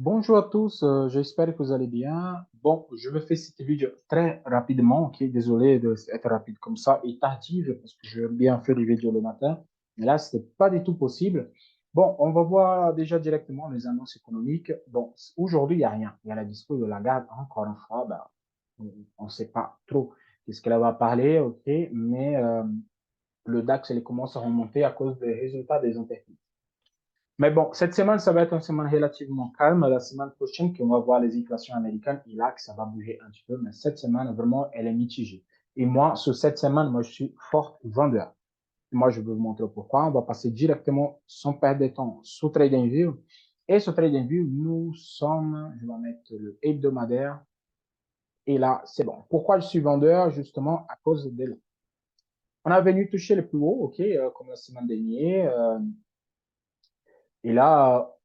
Bonjour à tous, j'espère que vous allez bien. Bon, je vais faire cette vidéo très rapidement, ok? Désolé d'être rapide comme ça et tardive parce que j'aime bien faire des vidéos le matin, mais là, ce n'est pas du tout possible. Bon, on va voir déjà directement les annonces économiques. Bon, aujourd'hui, il n'y a rien. Il y a la discours de Lagarde, encore une fois, ben, on ne sait pas trop qu'est-ce qu'elle va parler, ok? Mais le DAX, il commence à remonter à cause des résultats des entreprises. Mais bon, cette semaine, ça va être une semaine relativement calme. La semaine prochaine, qu'on va voir les inflations américaines, et là, que ça va bouger un petit peu. Mais cette semaine, vraiment, elle est mitigée. Et moi, sur cette semaine, moi, je suis fort vendeur. Moi, je vais vous montrer pourquoi. On va passer directement, sans perdre de temps, sur TradingView. Et sur TradingView, nous sommes, je vais mettre le hebdomadaire. Et là, c'est bon. Pourquoi je suis vendeur? Justement, à cause de là. On a venu toucher le plus haut, OK, comme la semaine dernière. Et là,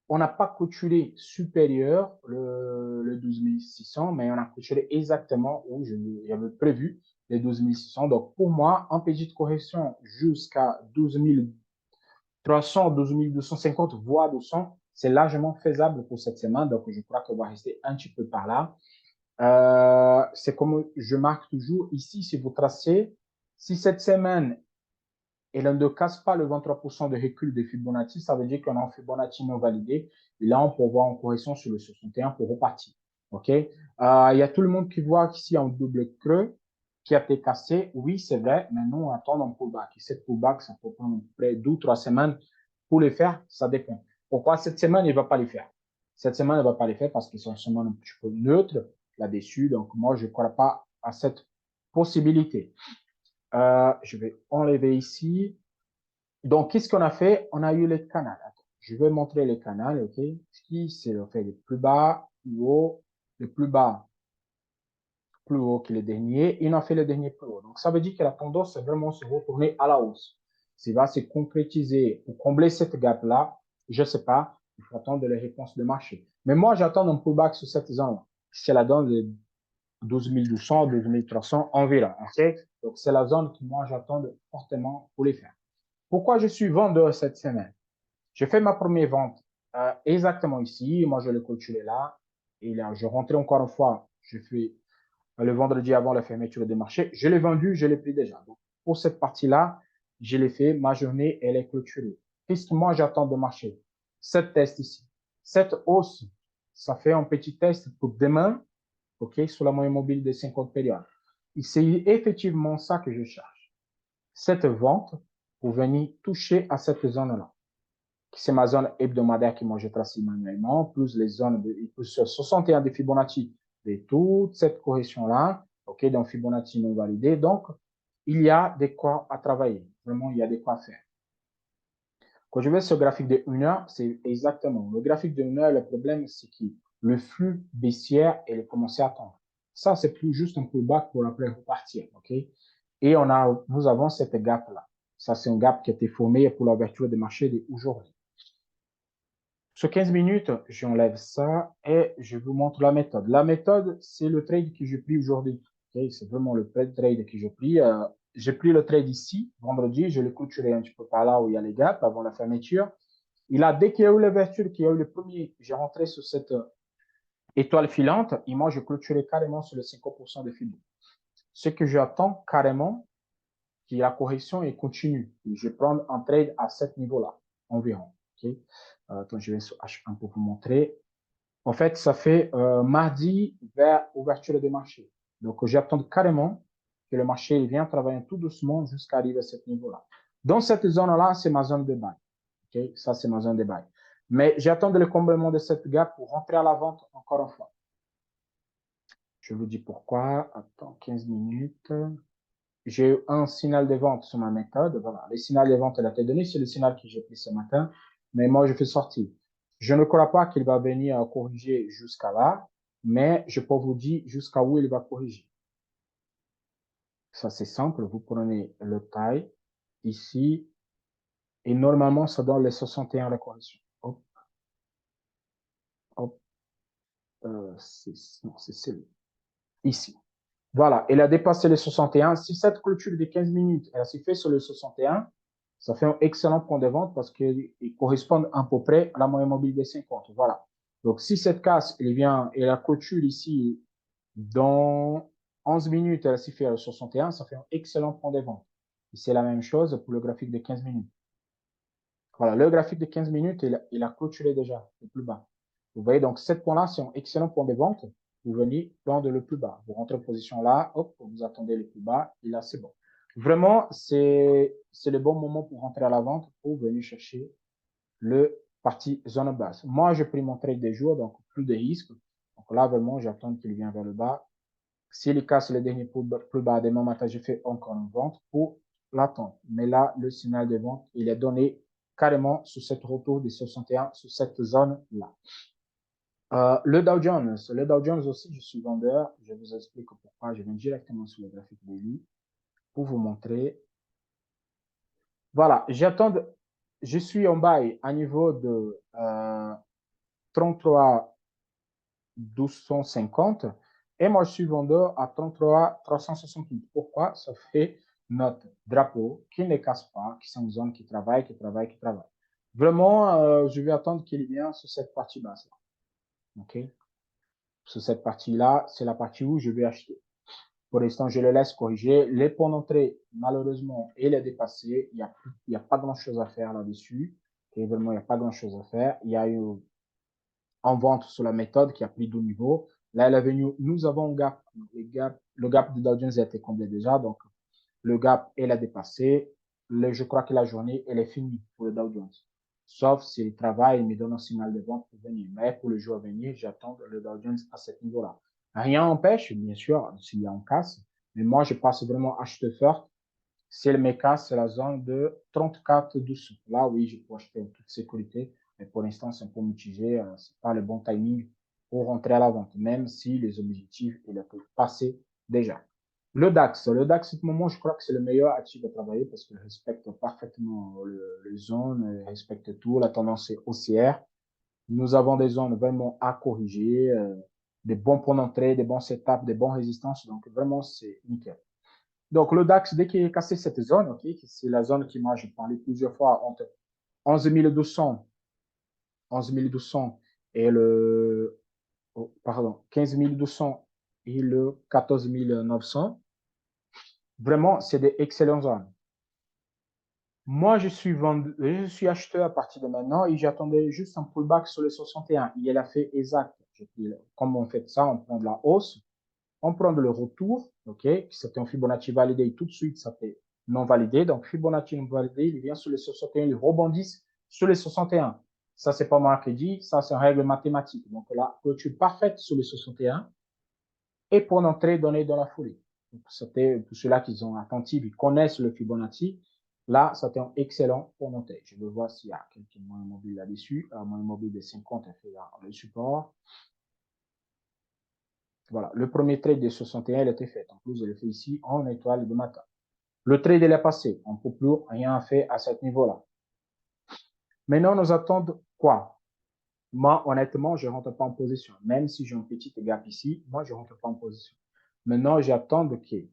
on n'a pas clôturé supérieur le 12 600, mais on a clôturé exactement où j'avais prévu les 12 600. Donc, pour moi, en petite correction jusqu'à 12 300, 12 250, voire 200, c'est largement faisable pour cette semaine. Donc, je crois qu'on va rester un petit peu par là. C'est comme je marque toujours ici, si vous tracez, si cette semaine et l'on ne casse pas le 23% de recul de Fibonacci, ça veut dire qu'on a un Fibonacci non validé. Et là, on peut voir en correction sur le 61 pour repartir. OK? Il y a tout le monde qui voit qu'ici, un double creux qui a été cassé. Oui, c'est vrai, mais nous, on attend un pullback. Et cette pullback, ça peut prendre près 2 ou 3 semaines pour les faire. Ça dépend. Pourquoi cette semaine, il ne va pas les faire? Cette semaine, il ne va pas les faire parce qu'ils sont seulement un petit peu neutres là-dessus. Donc, moi, je ne crois pas à cette possibilité. Je vais enlever ici. Donc, qu'est-ce qu'on a fait? On a eu le canal. Attends, je vais montrer le canal, OK? Qui c'est le fait le plus bas, plus haut, le plus haut que le dernier. Et on a fait le dernier plus haut. Donc, ça veut dire que la tendance est vraiment se retourner à la hausse. Ça va se concrétiser pour combler cette gap-là. Je ne sais pas. Il faut attendre les réponses de marché. Mais moi, j'attends un pullback sur cette zone-là. C'est la zone de 12 200, 12 300 environ. OK? Donc, c'est la zone que moi, j'attends fortement pour les faire. Pourquoi je suis vendeur cette semaine? Je fais ma première vente exactement ici. Moi, je l'ai clôturé là. Et là, je rentrais encore une fois. Je fais le vendredi avant la fermeture des marchés. Je l'ai vendu, je l'ai pris déjà. Donc, pour cette partie-là, je l'ai fait. Ma journée, elle est clôturée. Qu'est-ce que moi, j'attends de marché? Cette test ici. Cette hausse, ça fait un petit test pour demain, OK, sur la moyenne mobile des 50 périodes. Et c'est effectivement ça que je cherche. Cette vente pour venir toucher à cette zone-là. C'est ma zone hebdomadaire que moi je trace manuellement, plus les zones de plus 61 de Fibonacci de toute cette correction-là, OK, donc Fibonacci non validé. Donc, il y a des quoi à travailler. Vraiment, il y a des quoi à faire. Quand je vais sur le graphique de 1 heure, c'est exactement. Le graphique de 1 heure, le problème, c'est que le flux baissière, il est commencé à tendre. Ça, c'est plus juste un pullback pour après repartir, OK? Et nous avons cette gap-là. Ça, c'est un gap qui a été formé pour l'ouverture des marchés d'aujourd'hui. Sur 15 minutes, j'enlève ça et je vous montre la méthode. La méthode, c'est le trade que j'ai pris aujourd'hui. Okay? C'est vraiment le trade que j'ai pris. J'ai pris le trade ici, vendredi, je l'ai clôturé un petit peu par là où il y a les gaps avant la fermeture. Et là, dès qu'il y a eu l'ouverture, qu'il y a eu le premier, j'ai rentré sur cette étoile filante et moi, je clôturais carrément sur le 50% de Fibo. Ce que j'attends carrément, qui la correction est continue. Et je vais prendre un trade à ce niveau-là, environ. Okay? Attends, je vais sur H1 pour vous montrer. En fait, ça fait mardi vers ouverture des marchés. Donc, j'attends carrément que le marché vienne travailler tout doucement jusqu'à arriver à ce niveau-là. Dans cette zone-là, c'est ma zone de buy. Okay? Ça, c'est ma zone de buy. Mais j'attends le comblement de cette gap pour rentrer à la vente encore une fois. Je vous dis pourquoi. Attends, 15 minutes. J'ai eu un signal de vente sur ma méthode. Voilà, le signal de vente, elle a été donné. C'est le signal que j'ai pris ce matin. Mais moi, je fais sortir. Je ne crois pas qu'il va venir corriger jusqu'à là, mais je peux vous dire jusqu'à où il va corriger. Ça, c'est simple. Vous prenez le taille ici et normalement, ça donne les 61 la correction. Hop, hop, c'est celui ici. Voilà, elle a dépassé les 61. Si cette clôture de 15 minutes, elle s'est fait sur le 61, ça fait un excellent point de vente parce qu'ils correspondent à peu près à la moyenne mobile des 50. Voilà. Donc, si cette casse, elle vient et la clôture ici, dans 11 minutes, elle s'y fait à 61, ça fait un excellent point de vente. Et c'est la même chose pour le graphique de 15 minutes. Voilà, le graphique de 15 minutes, il a clôturé déjà le plus bas. Vous voyez, donc, cet point-là, c'est un excellent point de vente. Vous venez prendre le plus bas. Vous rentrez en position là, hop, vous attendez le plus bas, et là, c'est bon. Vraiment, c'est le bon moment pour rentrer à la vente, pour venir chercher le parti zone basse. Moi, j'ai pris mon trade des jours, donc plus de risques. Donc là, vraiment, j'attends qu'il vienne vers le bas. S'il casse le dernier plus bas demain matin, je fais encore une vente pour l'attendre. Mais là, le signal de vente, il est donné carrément sur cette retour des 61, sur cette zone-là. Le Dow Jones aussi, je suis vendeur. Je vous explique pourquoi. Je viens directement sur le graphique daily pour vous montrer. Voilà, j'attends. Je suis en buy à niveau de 33 1250 et moi je suis vendeur à 33 368. Pourquoi? Ça fait notre drapeau qui ne casse pas, qui sont une zone qui travaille, qui travaille, qui travaille. Vraiment, je vais attendre qu'il vienne sur cette partie basse là. OK? Sur cette partie-là, c'est la partie où je vais acheter. Pour l'instant, je le laisse corriger. Les points d'entrée, malheureusement, il est dépassé. Il y a pas grand-chose à faire là-dessus. Et vraiment, il n'y a pas grand-chose à faire. Il y a eu en vente sur la méthode qui a pris 2 niveaux. Là, elle est venue, nous avons un gap. Le gap de Dow Jones a été comblé déjà. Donc, le gap, elle a dépassé. Je crois que la journée, elle est finie pour le Dow Jones. Sauf si le travail me donne un signal de vente pour venir. Mais pour le jour à venir, j'attends le Dow Jones à ce niveau-là. Rien n'empêche, bien sûr, s'il y a un casse. Mais moi, je passe vraiment acheteur fort. Si le me casse, c'est la zone de 34 12. Là, oui, je peux acheter en toute sécurité. Mais pour l'instant, c'est un peu mitigé. C'est pas le bon timing pour rentrer à la vente, même si les objectifs, il a passé déjà. Le DAX, à ce moment, je crois que c'est le meilleur actif à travailler parce qu'il respecte parfaitement les zones, il respecte tout. La tendance est haussière. Nous avons des zones vraiment à corriger, des bons points d'entrée, des bons setups, des bonnes résistances. Donc, vraiment, c'est nickel. Donc, le DAX, dès qu'il est cassé cette zone, ok, c'est la zone qui, moi, je parlais plusieurs fois entre 11 200, 11 200 et le, oh, pardon, 15 200 et le 14 900. Vraiment, c'est des excellentes zones. Moi, je suis acheteur à partir de maintenant et j'attendais juste un pullback sur le 61. Il a fait exact. Comme on fait ça, on prend de la hausse, on prend le retour, ok, c'était un Fibonacci validé tout de suite, ça fait non validé. Donc, Fibonacci non validé, il vient sur les 61, il rebondit sur les 61. Ça, c'est pas moi qui dis, ça, c'est une règle mathématique. Donc, là, clôture parfaite sur les 61 et pour l'entrée donnée dans la foulée. C'était pour ceux-là qui sont attentifs, ils connaissent le Fibonacci. Là, c'était un excellent pour monter. Je vais voir s'il y a quelqu'un moins mobile là-dessus. Moins mobile de 50 a fait là, le support. Voilà, le premier trade de 61, il a été fait. En plus, je l'ai fait ici en étoile de matin. Le trade, il est passé. On ne peut plus rien faire à ce niveau-là. Maintenant, nous attendons quoi? Moi, honnêtement, je ne rentre pas en position. Même si j'ai un petit gap ici, moi, je ne rentre pas en position. Maintenant, j'attends qu'il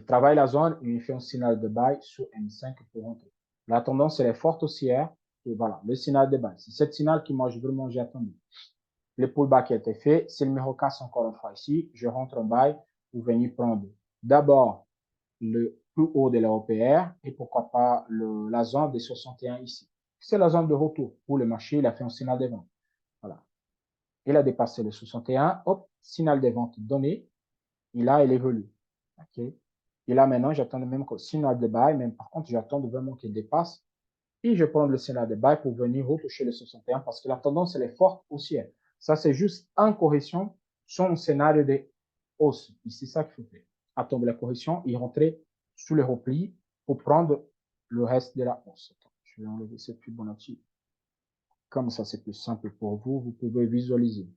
travaille la zone et il fait un signal de buy sur M5 pour rentrer. La tendance, elle est forte haussière. Et voilà, le signal de buy. C'est ce signal qui, moi, vraiment, j'ai attendu. Le pullback a été fait. Si le numéro casse encore une fois ici, je rentre en buy pour venir prendre d'abord le plus haut de l'EUPR et pourquoi pas la zone des 61 ici. C'est la zone de retour pour le marché. Il a fait un signal de vente. Voilà. Il a dépassé le 61. Hop, signal de vente donné. Il évolue. OK. Et là, maintenant, j'attends le même signal de buy, mais par contre, j'attends vraiment qu'il dépasse. Et je prends le signal de buy pour venir retoucher le 61 parce que la tendance, elle est forte haussière. Ça, c'est juste en correction sur un scénario de hausse. C'est ça qu'il faut faire. Attendre la correction et rentrer sous le repli pour prendre le reste de la hausse. Attends, je vais enlever cette Fibonacci. Comme ça, c'est plus simple pour vous. Vous pouvez visualiser.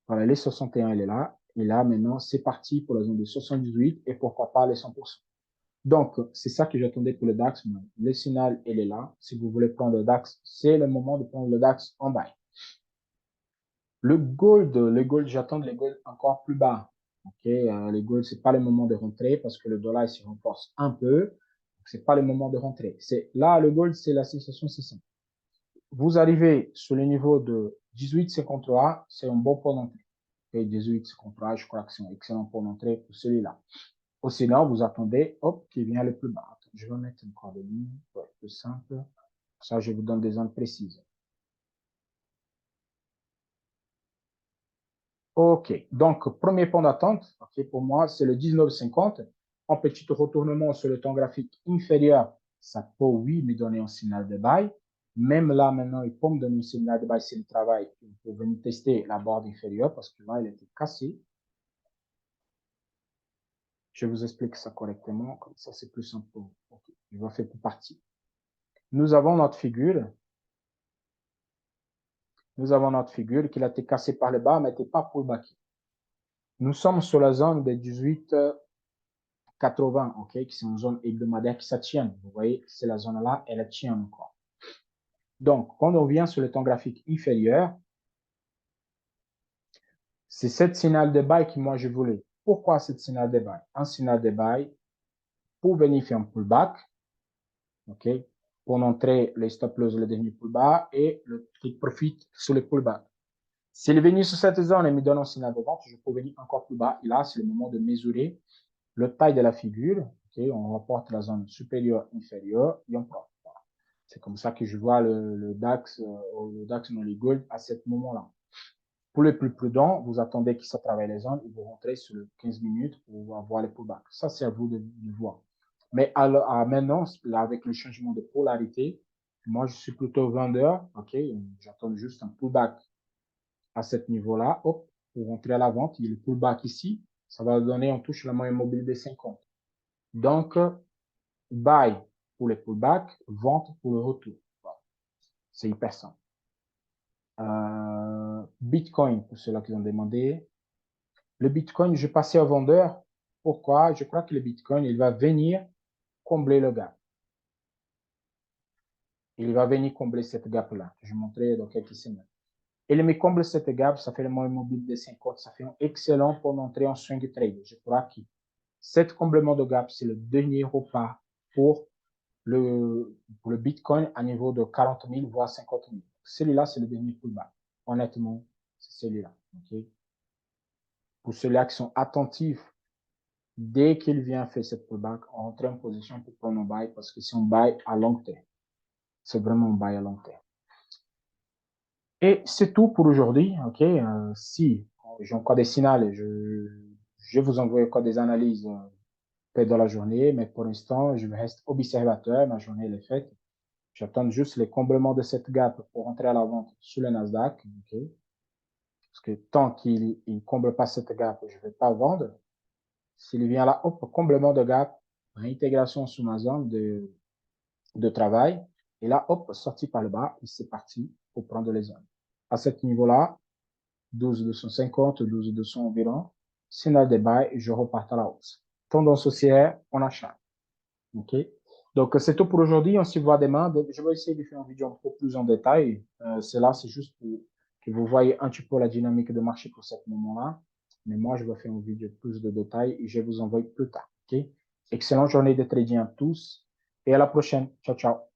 Voilà, les 61, elle est là. Et là, maintenant, c'est parti pour la zone de 78 et pourquoi pas les 100%. Donc, c'est ça que j'attendais pour le DAX. Le signal, il est là. Si vous voulez prendre le DAX, c'est le moment de prendre le DAX en buy. Le gold, j'attends le gold encore plus bas. Ok, le gold, c'est pas le moment de rentrer parce que le dollar il se renforce un peu. C'est pas le moment de rentrer. C'est là, le gold, c'est la situation, c'est simple. Vous arrivez sur le niveau de 18,53, c'est un bon point d'entrée. Et 18,53, je crois que c'est un excellent point d'entrée pour celui-là. Ou sinon, vous attendez, hop, qui vient le plus bas. Je vais mettre une croix de ligne pour être plus simple. Ça, je vous donne des zones précises. OK. Donc, premier point d'attente, OK, pour moi, c'est le 19,50. En petit retournement sur le temps graphique inférieur, ça peut, oui, me donner un signal de buy. Même là, maintenant, il peut me donner un signal de buy si le travail. Vous pouvez venir tester la barre inférieure parce que là, elle était cassée. Je vous explique ça correctement. Comme ça, c'est plus simple. OK. Je vais faire pour partie. Nous avons notre figure. Nous avons notre figure qui a été cassée par le bas, mais n'était pas pullback. Nous sommes sur la zone des 18,80, OK, qui c'est une zone hebdomadaire qui s'attient. Vous voyez, c'est la zone là, elle tient encore. Donc, quand on vient sur le temps graphique inférieur, c'est cette signal de buy que moi je voulais. Pourquoi cette signal de buy? Un signal de buy pour venir faire un pullback, OK, pour montrer les stop loss, le dernier pullback et le take profit sur le pullback. S'il est venu sur cette zone et me donne un signal de vente, je peux venir encore plus bas. Et là, c'est le moment de mesurer le taille de la figure. Okay, on rapporte la zone supérieure, inférieure et on prend. C'est comme ça que je vois le DAX, le DAX non les gold à ce moment-là. Pour les plus prudents, vous attendez qu'il se travaille les zones et vous rentrez sur le 15 minutes pour avoir les pullbacks. Ça, c'est à vous de voir. Mais à maintenant, là, avec le changement de polarité, moi, je suis plutôt vendeur. OK, j'attends juste un pullback à ce niveau-là, hop, pour rentrer à la vente, il y a le pullback ici, ça va donner, on touche la moyenne mobile des 50. Donc, buy pour les pullbacks, vente pour le retour. Voilà. C'est hyper simple. Bitcoin, pour ceux-là qui ont demandé. Le Bitcoin, je passais au vendeur. Pourquoi? Je crois que le Bitcoin, il va venir combler le gap. Il va venir combler cette gap-là. Je montrerai dans quelques semaines. Il me comble cette gap, ça fait le moyen mobile de 50, ça fait un excellent pour entrer en swing trade. Je crois que cet comblement de gap, c'est le dernier repas pour le Bitcoin à niveau de 40 000, voire 50 000. Celui-là, c'est le dernier pullback. Honnêtement, c'est celui-là. Okay? Pour ceux-là qui sont attentifs, dès qu'il vient faire cette pullback, on rentre en position pour prendre un buy parce que c'est un buy à long terme. C'est vraiment un buy à long terme. Et c'est tout pour aujourd'hui. OK? Si j'ai encore des signaux, je vous envoie encore des analyses peut-être dans la journée, mais pour l'instant, je reste observateur. Ma journée elle est faite. J'attends juste les comblements de cette gap pour rentrer à la vente sur le Nasdaq. Okay? Parce que tant qu'il ne comble pas cette gap, je ne vais pas vendre. S'il vient là, hop, comblement de gap, réintégration sur ma zone de travail. Et là, hop, sorti par le bas, et c'est parti pour prendre les zones. À ce niveau-là, 12,250, 12,200 environ, signal de buy, et je repars à la hausse. Tendance haussière, on achète. OK? Donc, c'est tout pour aujourd'hui. On se voit demain. Je vais essayer de faire une vidéo un peu plus en détail. Cela, c'est juste pour que vous voyez un petit peu la dynamique de marché pour ce moment-là. Mais moi, je vais faire une vidéo plus de détails et je vous envoie plus tard. OK? Excellente journée de trading à tous et à la prochaine. Ciao, ciao.